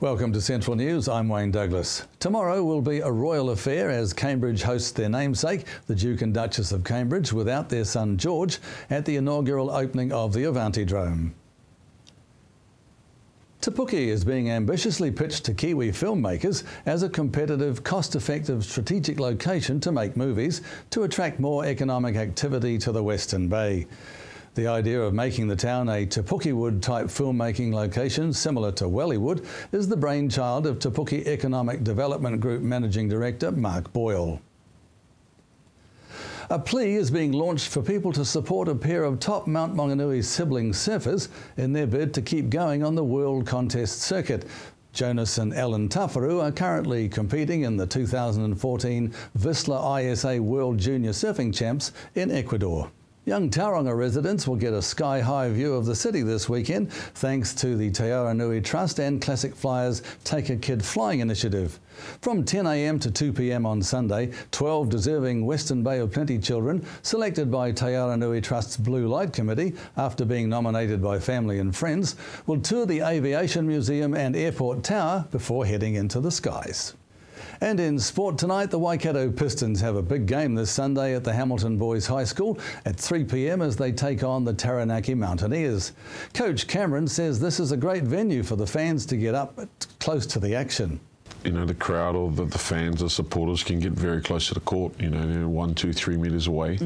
Welcome to Central News, I'm Wayne Douglas. Tomorrow will be a royal affair as Cambridge hosts their namesake, the Duke and Duchess of Cambridge, without their son George, at the inaugural opening of the Avantidrome. Te Puke is being ambitiously pitched to Kiwi filmmakers as a competitive, cost-effective strategic location to make movies to attract more economic activity to the Western Bay. The idea of making the town a Te Puke Wood type filmmaking location similar to Wellywood is the brainchild of Te Puke Economic Development Group Managing Director Mark Boyle. A plea is being launched for people to support a pair of top Mount Maunganui sibling surfers in their bid to keep going on the World Contest circuit. Jonas and Ellen Tafaru are currently competing in the 2014 Whistler ISA World Junior Surfing Champs in Ecuador. Young Tauranga residents will get a sky-high view of the city this weekend thanks to the Te Aranui Trust and Classic Flyers Take a Kid Flying initiative. From 10 a.m. to 2 p.m. on Sunday, 12 deserving Western Bay of Plenty children, selected by Te Aranui Trust's Blue Light Committee after being nominated by family and friends, will tour the Aviation Museum and Airport Tower before heading into the skies. And in sport tonight, the Waikato Pistons have a big game this Sunday at the Hamilton Boys High School at 3 p.m. as they take on the Taranaki Mountaineers. Coach Cameron says this is a great venue for the fans to get up close to the action. You know, the crowd or the fans, the supporters can get very close to the court, you know, they're 1, 2, 3 metres away.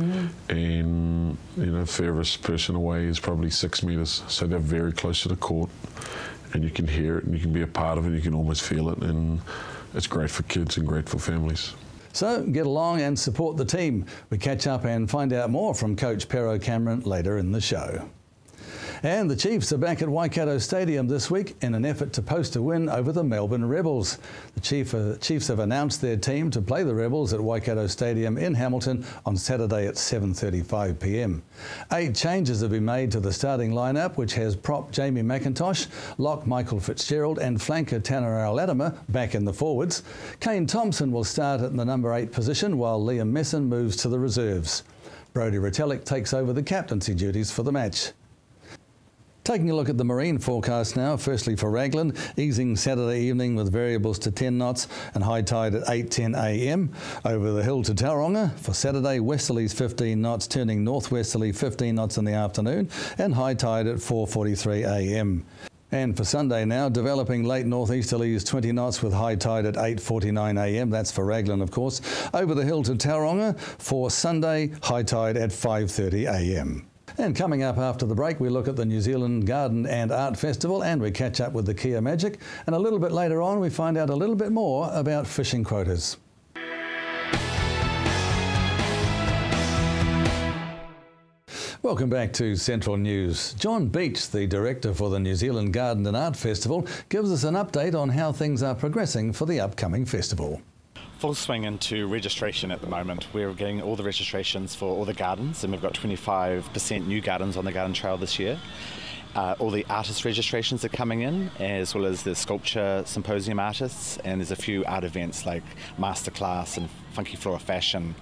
And, you know, furthest person away is probably 6 metres. So they're very close to the court and you can hear it and you can be a part of it, you can almost feel it. And it's great for kids and great for families. So get along and support the team. We catch up and find out more from Coach Pero Cameron later in the show. And the Chiefs are back at Waikato Stadium this week in an effort to post a win over the Melbourne Rebels. The Chiefs have announced their team to play the Rebels at Waikato Stadium in Hamilton on Saturday at 7:35 p.m. 8 changes have been made to the starting lineup, which has prop Jamie McIntosh, lock Michael Fitzgerald and flanker Tanner Latimer back in the forwards. Kane Thompson will start at the number 8 position while Liam Messon moves to the reserves. Brodie Retallick takes over the captaincy duties for the match. Taking a look at the marine forecast now, firstly for Raglan, easing Saturday evening with variables to 10 knots and high tide at 8:10 a.m. Over the hill to Tauranga, for Saturday, westerlies 15 knots, turning northwesterly 15 knots in the afternoon and high tide at 4:43 a.m. And for Sunday now, developing late northeasterlies 20 knots with high tide at 8:49 a.m. That's for Raglan, of course. Over the hill to Tauranga, for Sunday, high tide at 5:30 a.m. And coming up after the break, we look at the New Zealand Garden and Art Festival and we catch up with the Kia Magic. And a little bit later on, we find out a little bit more about fishing quotas. Welcome back to Central News. John Beach, the director for the New Zealand Garden and Art Festival, gives us an update on how things are progressing for the upcoming festival. Full swing into registration at the moment. We're getting all the registrations for all the gardens and we've got 25% new gardens on the garden trail this year. All the artist registrations are coming in, as well as the sculpture symposium artists, and there's a few art events like Masterclass and Funky Flora Fashion.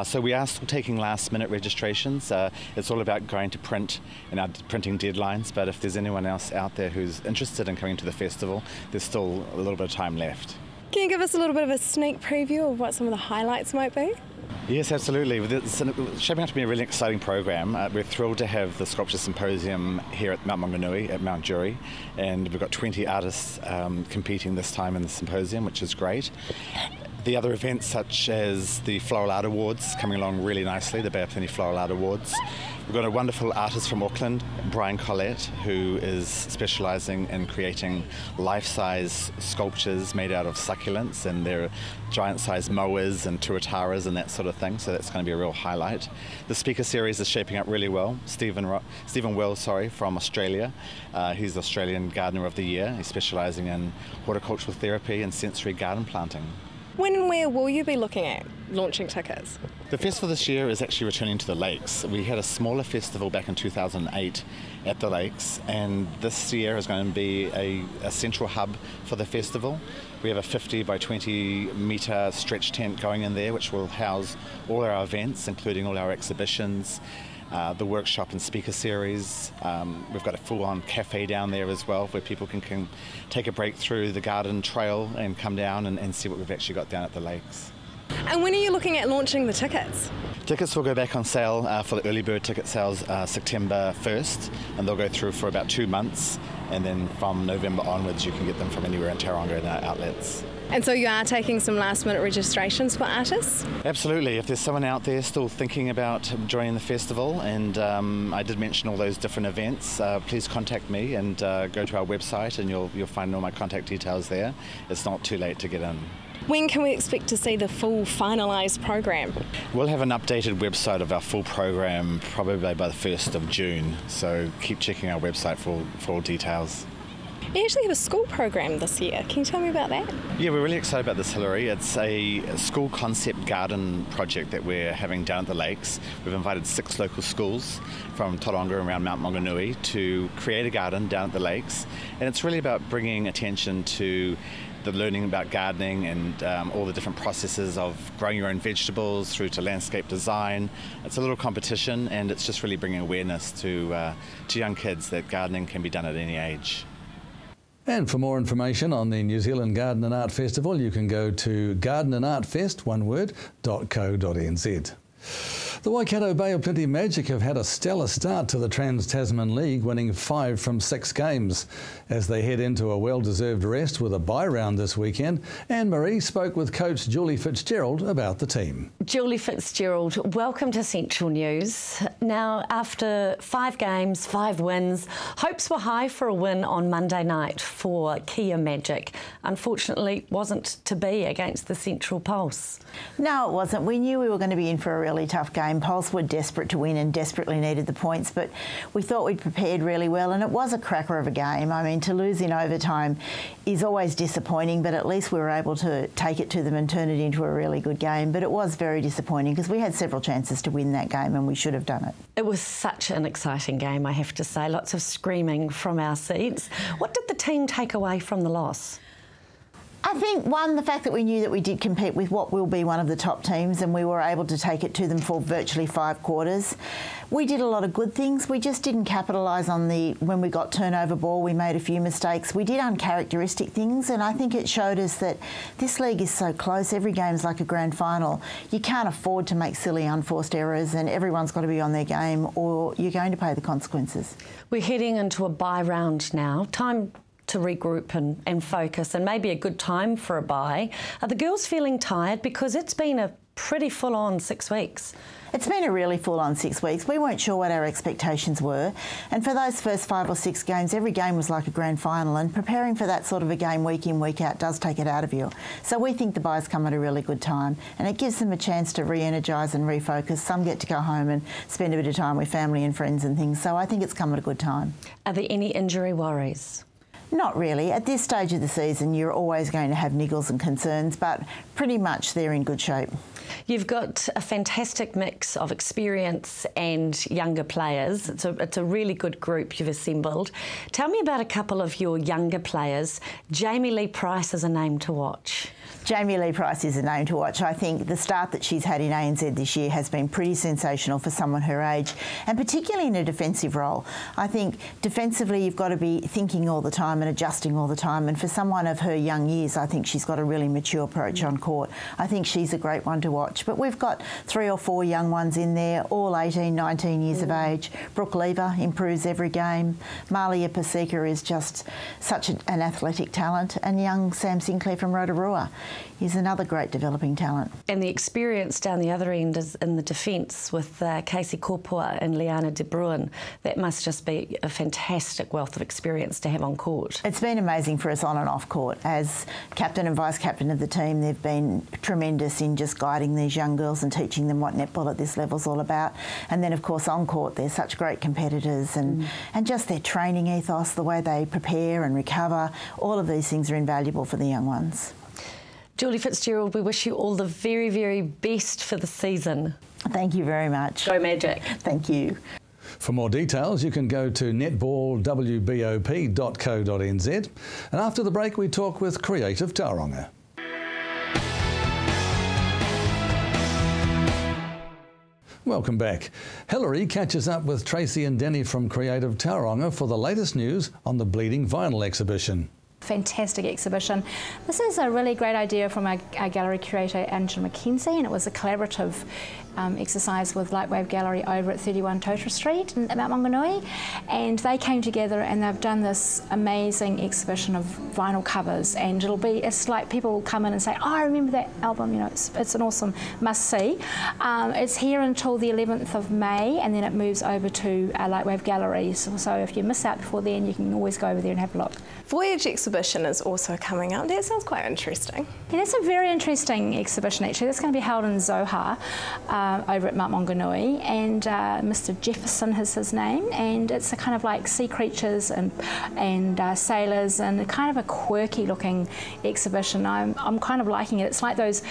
So we are still taking last minute registrations. It's all about going to print and our printing deadlines, but if there's anyone else out there who's interested in coming to the festival, there's still a little bit of time left. Can you give us a little bit of a sneak preview of what some of the highlights might be? Yes, absolutely. It's shaping up to be a really exciting program. We're thrilled to have the Sculpture Symposium here at Mount Maunganui at Mount Jury, and we've got 20 artists competing this time in the symposium, which is great. The other events, such as the Floral Art Awards, coming along really nicely, the Bay of Plenty Floral Art Awards. We've got a wonderful artist from Auckland, Brian Collette, who is specialising in creating life-size sculptures made out of succulents, and they're giant-sized moas and tuataras and that sort of thing, so that's going to be a real highlight. The speaker series is shaping up really well. Stephen Wells, from Australia. He's the Australian Gardener of the Year. He's specialising in horticultural therapy and sensory garden planting. When and where will you be looking at launching tickets? The festival this year is actually returning to the lakes. We had a smaller festival back in 2008 at the lakes, and this year is going to be a central hub for the festival. We have a 50 by 20 metre stretch tent going in there, which will house all our events, including all our exhibitions, the workshop and speaker series. We've got a full-on cafe down there as well, where people can take a break through the garden trail and come down and see what we've actually got down at the lakes. And when are you looking at launching the tickets? Tickets will go back on sale for the early bird ticket sales September 1st, and they'll go through for about 2 months, and then from November onwards you can get them from anywhere in Tauranga in our outlets. And so you are taking some last minute registrations for artists? Absolutely. If there's someone out there still thinking about joining the festival, and I did mention all those different events, please contact me and go to our website, and you'll find all my contact details there. It's not too late to get in. When can we expect to see the full finalised program? We'll have an updated website of our full program probably by the 1st of June, so keep checking our website for all details. You actually have a school program this year. Can you tell me about that? Yeah, we're really excited about this, Hillary. It's a school concept garden project that we're having down at the lakes. We've invited 6 local schools from Tauranga around Mount Maunganui to create a garden down at the lakes. And it's really about bringing attention to the learning about gardening and all the different processes of growing your own vegetables through to landscape design. It's a little competition, and it's just really bringing awareness to young kids that gardening can be done at any age. And for more information on the New Zealand Garden and Art Festival, you can go to gardenandartfest.co.nz. The Waikato Bay of Plenty Magic have had a stellar start to the Trans-Tasman League, winning 5 from 6 games. As they head into a well-deserved rest with a bye round this weekend, Anne-Marie spoke with coach Julie Fitzgerald about the team. Julie Fitzgerald, welcome to Central News. Now, after 5 games, 5 wins, hopes were high for a win on Monday night for Kia Magic. Unfortunately, wasn't to be against the Central Pulse. No, it wasn't. We knew we were going to be in for a really tough game. Pulse were desperate to win and desperately needed the points, but we thought we'd prepared really well, and it was a cracker of a game. I mean, to lose in overtime is always disappointing, but at least we were able to take it to them and turn it into a really good game. But it was very disappointing because we had several chances to win that game and we should have done it. It was such an exciting game, I have to say. Lots of screaming from our seats. What did the team take away from the loss? I think, one, the fact that we knew that we did compete with what will be one of the top teams, and we were able to take it to them for virtually 5 quarters. We did a lot of good things. We just didn't capitalise on when we got turnover ball, we made a few mistakes. We did uncharacteristic things, and I think it showed us that this league is so close. Every game is like a grand final. You can't afford to make silly, unforced errors, and everyone's got to be on their game or you're going to pay the consequences. We're heading into a bye round now. Time to regroup and focus, and maybe a good time for a bye. Are the girls feeling tired? Because it's been a pretty full-on 6 weeks. It's been a really full-on 6 weeks. We weren't sure what our expectations were, and for those first 5 or 6 games, every game was like a grand final, and preparing for that sort of a game week in, week out does take it out of you. So we think the bye's come at a really good time, and it gives them a chance to re-energise and refocus. Some get to go home and spend a bit of time with family and friends and things, so I think it's come at a good time. Are there any injury worries? Not really. At this stage of the season, you're always going to have niggles and concerns, but pretty much they're in good shape. You've got a fantastic mix of experience and younger players. It's a really good group you've assembled. Tell me about a couple of your younger players. Jamie Lee Price is a name to watch. Jamie Lee Price is a name to watch. I think the start that she's had in ANZ this year has been pretty sensational for someone her age, and particularly in a defensive role. I think defensively you've got to be thinking all the time and adjusting all the time, and for someone of her young years, I think she's got a really mature approach on court. I think she's a great one to watch. But we've got 3 or 4 young ones in there, all 18, 19 years of age. Brooke Lever improves every game. Malia Paseka is just such an athletic talent, and young Sam Sinclair from Rotorua is another great developing talent. And the experience down the other end is in the defence with Casey Korpua and Liana De Bruin. That must just be a fantastic wealth of experience to have on court. It's been amazing for us on and off court. As captain and vice-captain of the team, they've been tremendous in just guiding these young girls and teaching them what netball at this level is all about. And then, of course, on court, they're such great competitors, and just their training ethos, the way they prepare and recover, all of these things are invaluable for the young ones. Julie Fitzgerald, we wish you all the very, very best for the season. Thank you very much. Go Magic. Thank you. For more details, you can go to netballwbop.co.nz. And after the break, we talk with Creative Tauranga. Welcome back. Hilary catches up with Tracy and Denny from Creative Tauranga for the latest news on the Bleeding Vinyl exhibition. Fantastic exhibition. This is a really great idea from our gallery curator Angela McKenzie, and it was a collaborative exercise with Lightwave Gallery over at 31 Tota Street in Mount Maunganui, and they came together and they've done this amazing exhibition of vinyl covers, and it's like people will come in and say, oh, I remember that album, you know, it's an awesome must-see. It's here until the 11th of May, and then it moves over to Lightwave Gallery, so if you miss out before then, you can always go over there and have a look. Voyage exhibition is also coming up. That sounds quite interesting. Yeah, that's a very interesting exhibition actually. That's going to be held in Zohar over at Mount Maunganui, and Mr. Jefferson is his name, and it's a kind of like sea creatures and sailors, and kind of a quirky looking exhibition. I'm kind of liking it. It's like those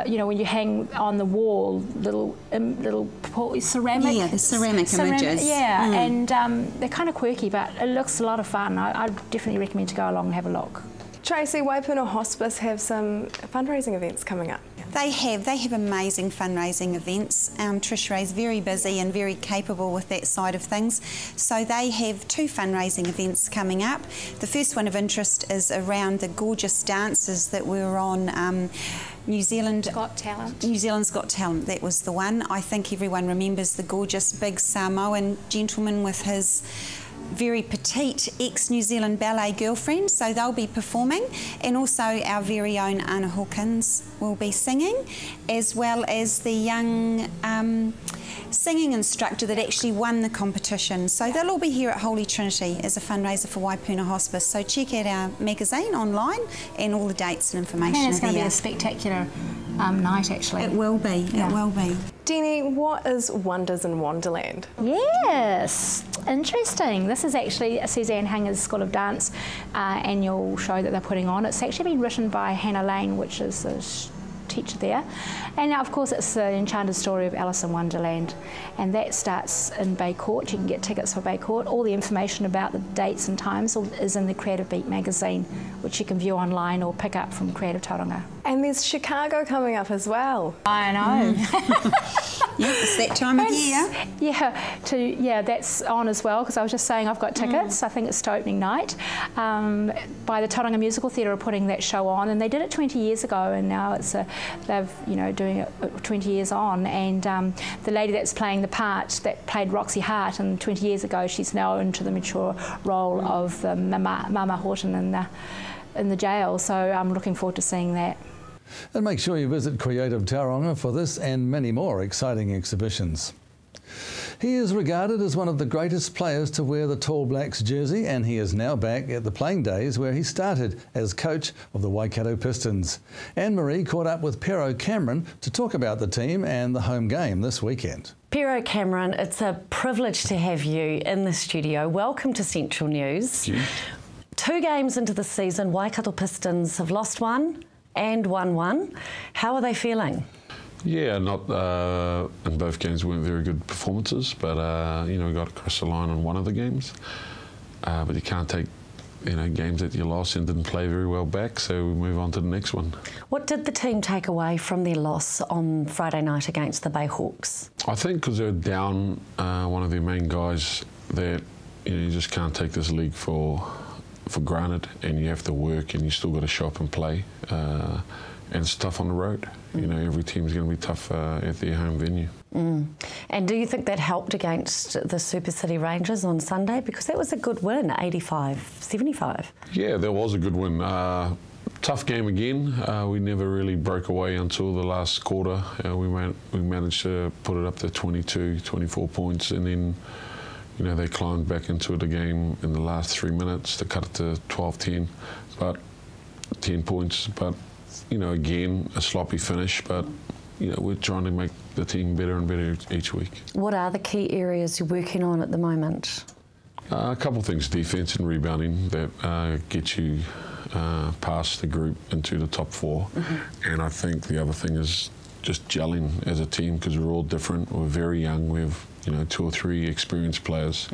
you know, when you hang on the wall, little ceramic. Yeah, the ceramic images. Yeah, and they're kind of quirky, but it looks a lot of fun. I definitely recommend to go along and have a look. Tracy, Waipuna Hospice have some fundraising events coming up. They have amazing fundraising events. Trish Ray's very busy and very capable with that side of things. So they have 2 fundraising events coming up. The first one of interest is around the gorgeous dances that were on New Zealand's Got Talent, that was the one. I think everyone remembers the gorgeous big Samoan gentleman with his very petite ex-New Zealand ballet girlfriend, so they'll be performing, and also our very own Anna Hawkins will be singing, as well as the young singing instructor that actually won the competition. So they'll all be here at Holy Trinity as a fundraiser for Waipuna Hospice. So check out our magazine online, and all the dates and information are there. It's going to be a spectacular night actually. It will be, it will be. Denny, what is Wonders in Wonderland? Yes, interesting. This is actually Suzanne Hanger's School of Dance annual show that they're putting on. It's actually been written by Hannah Lane, which is the teacher there, and now of course it's the enchanted story of Alice in Wonderland, and that starts in Bay Court. You can get tickets for Bay Court. All the information about the dates and times is in the Creative Beat magazine, which you can view online or pick up from Creative Tauranga. And there's Chicago coming up as well. I know. Yep, it's that time of year. Yeah, that's on as well, because I was just saying I've got tickets. I think it's to opening night. By the Tauranga Musical Theatre are putting that show on, and they did it 20 years ago, and now it's doing it 20 years on. And the lady that's playing the part that played Roxy Hart, and 20 years ago, she's now into the mature role of the Mama Horton in the jail. So I'm looking forward to seeing that. And make sure you visit Creative Tauranga for this and many more exciting exhibitions. He is regarded as one of the greatest players to wear the Tall Blacks jersey, and he is now back at the playing days where he started as coach of the Waikato Pistons. Anne-Marie caught up with Pero Cameron to talk about the team and the home game this weekend. Pero Cameron, it's a privilege to have you in the studio. Welcome to Central News. Thank you. 2 games into the season, Waikato Pistons have lost 1 and won 1. How are they feeling? Yeah, not in both games weren't very good performances, but you know, we got across the line on one of the games. But you can't take games that you lost and didn't play very well back, so we move on to the next one. What did the team take away from their loss on Friday night against the Bay Hawks? I think because they were down one of their main guys, that you just can't take this league for granted, and you have to work, and you still got to show up and play. And it's tough on the road. You know, every team's going to be tough at their home venue. And do you think that helped against the Super City Rangers on Sunday? Because that was a good win, 85-75. Yeah, that was a good win. Tough game again. We never really broke away until the last quarter. We managed to put it up to 22, 24 points, and then they climbed back into the game in the last 3 minutes to cut it to 12-10, but 10 points. But again, a sloppy finish, but we're trying to make the team better and better each week. What are the key areas you're working on at the moment? A couple of things: defence and rebounding that get you past the group into the top 4. And I think the other thing is just gelling as a team, because we're all different. We're very young. We have 2 or 3 experienced players,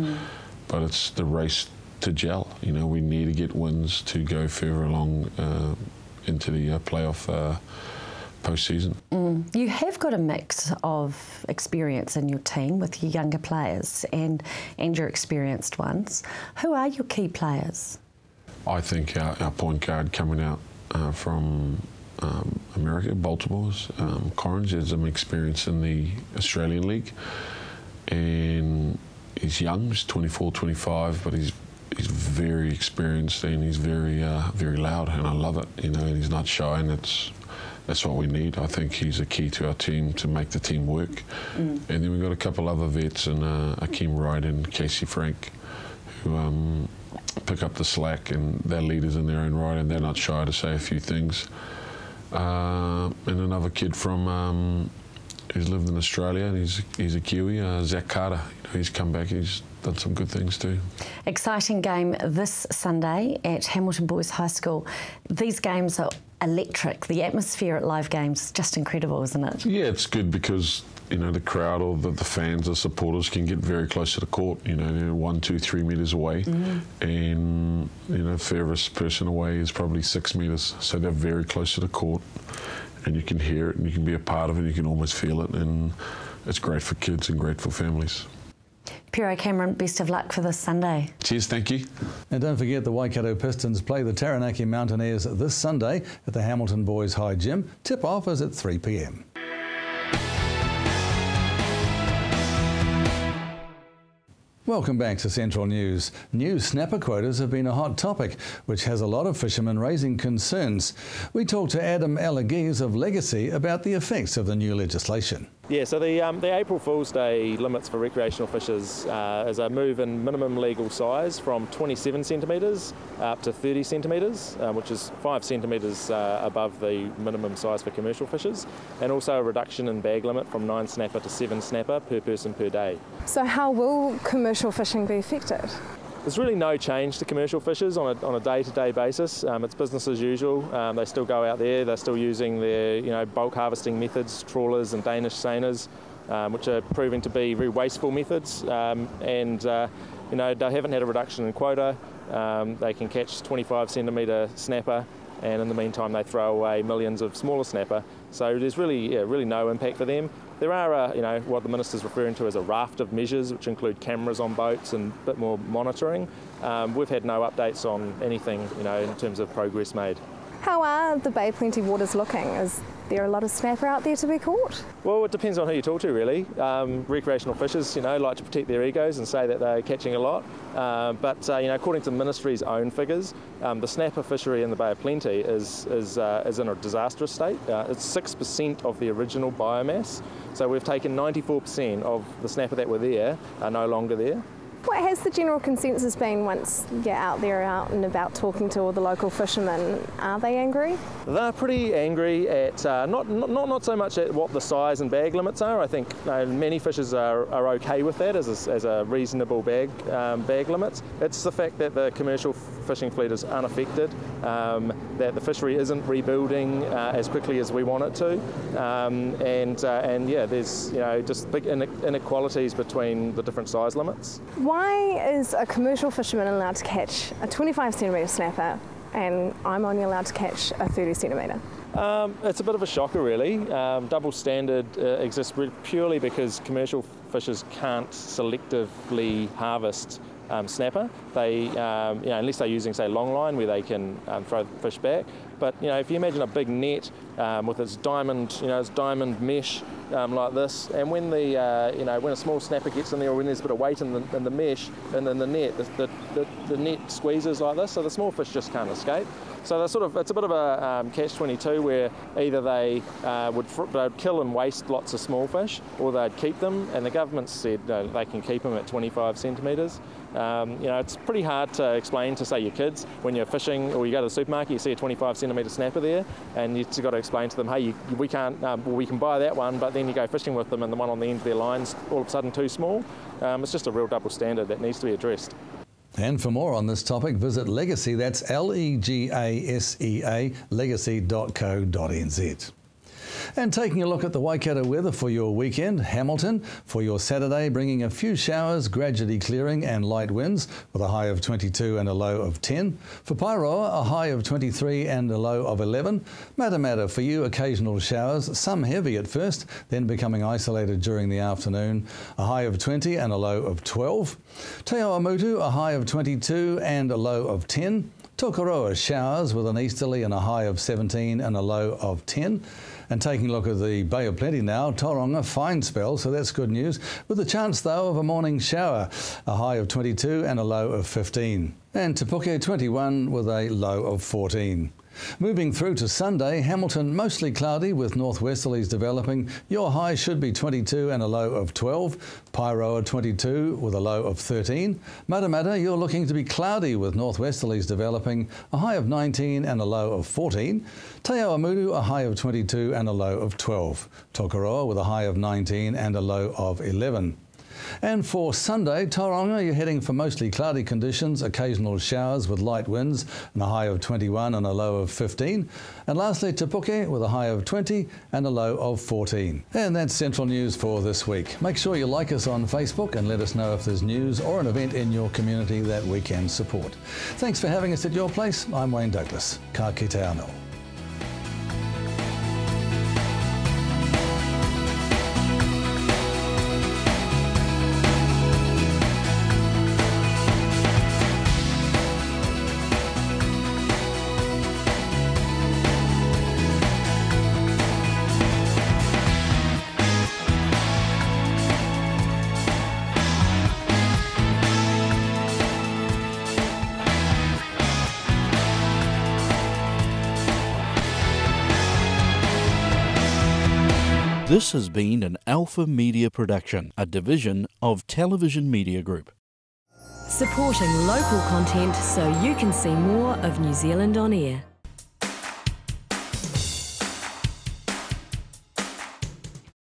but it's the race to gel. We need to get wins to go further along into the playoff post-season. You have got a mix of experience in your team with your younger players and your experienced ones. Who are your key players? I think our point guard coming out from America, Baltimore's, Corrins, has some experience in the Australian League, and he's young, he's 24, 25, but he's very experienced and he's very loud, and I love it, you know, and he's not shy, and that's what we need. I think he's a key to our team to make the team work. And then we've got a couple other vets, and Akeem Wright and Casey Frank, who pick up the slack, and they're leaders in their own right, and they're not shy to say a few things. And another kid from who's lived in Australia, and he's a Kiwi, Zach Carter. You know, he's come back, he's done some good things too. Exciting game this Sunday at Hamilton Boys High School. These games are electric. The atmosphere at live games is just incredible, isn't it? Yeah, it's good because, you know, the crowd or the fans, the supporters can get very close to the court. You know, they're 1, 2, 3 metres away, and you know, furthest person away is probably 6 metres. So they're very close to the court, and you can hear it, and you can be a part of it. You can almost feel it, and it's great for kids and great for families. Pero Cameron, best of luck for this Sunday. Cheers, thank you. And don't forget, the Waikato Pistons play the Taranaki Mountaineers this Sunday at the Hamilton Boys High Gym. Tip-off is at 3 p.m. Welcome back to Central News. New snapper quotas have been a hot topic, which has a lot of fishermen raising concerns. We talked to Adam Alagiz of Legacy about the effects of the new legislation. Yeah, so the April Fool's Day limits for recreational fishers is a move in minimum legal size from 27 centimetres up to 30 centimetres, which is 5 centimetres above the minimum size for commercial fishers, and also a reduction in bag limit from 9 snapper to 7 snapper per person per day. So how will commercial fishing be affected? There's really no change to commercial fishers on a day-to-day basis. It's business as usual. They still go out there. They're still using their bulk harvesting methods, trawlers and Danish seiners, which are proving to be very wasteful methods. They haven't had a reduction in quota. They can catch 25 centimetre snapper, and in the meantime they throw away millions of smaller snapper. So there's really no impact for them. There are, what the Minister's referring to as a raft of measures, which include cameras on boats and a bit more monitoring. We've had no updates on anything, in terms of progress made. How are the Bay Plenty waters looking? Is there a lot of snapper out there to be caught? Well, it depends on who you talk to, really. Recreational fishers, like to protect their egos and say that they're catching a lot. But according to the Ministry's own figures, the snapper fishery in the Bay of Plenty is in a disastrous state. It's 6% of the original biomass. So we've taken 94% of the snapper that were there are no longer there. What has the general consensus been once you're out and about talking to all the local fishermen? Are they angry? They're pretty angry at not so much at what the size and bag limits are. I think many fishers are okay with that as a reasonable bag limit. It's the fact that the commercial fishing fleet is unaffected, that the fishery isn't rebuilding as quickly as we want it to, there's just big inequalities between the different size limits. Why is a commercial fisherman allowed to catch a 25 centimetre snapper and I'm only allowed to catch a 30 centimetre? It's a bit of a shocker, really. Double standard exists purely because commercial fishers can't selectively harvest snapper. They, unless they're using, say, long line where they can throw the fish back. But if you imagine a big net with its diamond, diamond mesh like this, and when when a small snapper gets in there, or when there's a bit of weight in the mesh and in the net, the net squeezes like this, so the small fish just can't escape. So it's a bit of a catch-22 where either they would kill and waste lots of small fish, or they'd keep them. And the government said they can keep them at 25 centimetres. It's pretty hard to explain to, say, your kids when you're fishing or you go to the supermarket, you see a 25 centimetre snapper there, and you've got to explain to them, hey, we can't, we can buy that one, but then you go fishing with them and the one on the end of their line's all of a sudden too small. It's just a real double standard that needs to be addressed. And for more on this topic, visit Legacy, that's Legasea, legacy.co.nz. And taking a look at the Waikato weather for your weekend, Hamilton for your Saturday, bringing a few showers, gradually clearing and light winds with a high of 22 and a low of 10. For Pairoa, a high of 23 and a low of 11. Matamata for you, occasional showers, some heavy at first, then becoming isolated during the afternoon, a high of 20 and a low of 12. Te Awamutu, a high of 22 and a low of 10. Tokoroa, showers with an easterly and a high of 17 and a low of 10. And taking a look at the Bay of Plenty now, Tauranga, fine spell, so that's good news, with a chance though of a morning shower, a high of 22 and a low of 15. And Te Puke, 21 with a low of 14. Moving through to Sunday, Hamilton mostly cloudy with northwesterlies developing. Your high should be 22 and a low of 12. Pairoa 22 with a low of 13. Matamata, you're looking to be cloudy with northwesterlies developing. A high of 19 and a low of 14. Te Awamutu, a high of 22 and a low of 12. Tokoroa with a high of 19 and a low of 11. And for Sunday, Tauranga, you're heading for mostly cloudy conditions, occasional showers with light winds and a high of 21 and a low of 15. And lastly, Te Puke with a high of 20 and a low of 14. And that's Central News for this week. Make sure you like us on Facebook and let us know if there's news or an event in your community that we can support. Thanks for having us at your place. I'm Wayne Douglas. Ka kite anō. This has been an Alpha Media production, a division of Television Media Group. Supporting local content so you can see more of New Zealand on air.